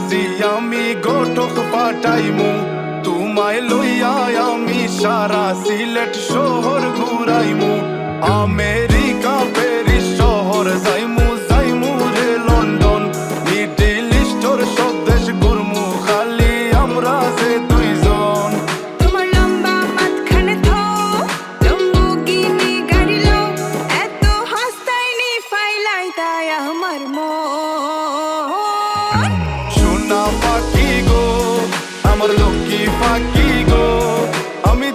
আজি আমি গোটক পাঠাইমু তোমায় লইয়া আমি সারা সিলেট শহর ঘুরাইমু আমেরিকা প্যারিস শহর যাইমু যাইমু রে লন্ডন মিডল ইস্টর সব দেশ ঘুরমু খালি আমরা যে দুইজন তোমার লম্বা মাঝখানে তো লম্বুগিনি গাড়ি লো এত হাসতাইনি ফাইলাই তাই আমার মন সোনা পাখি গো আমার লক্ষ্মী পাখি গো আমি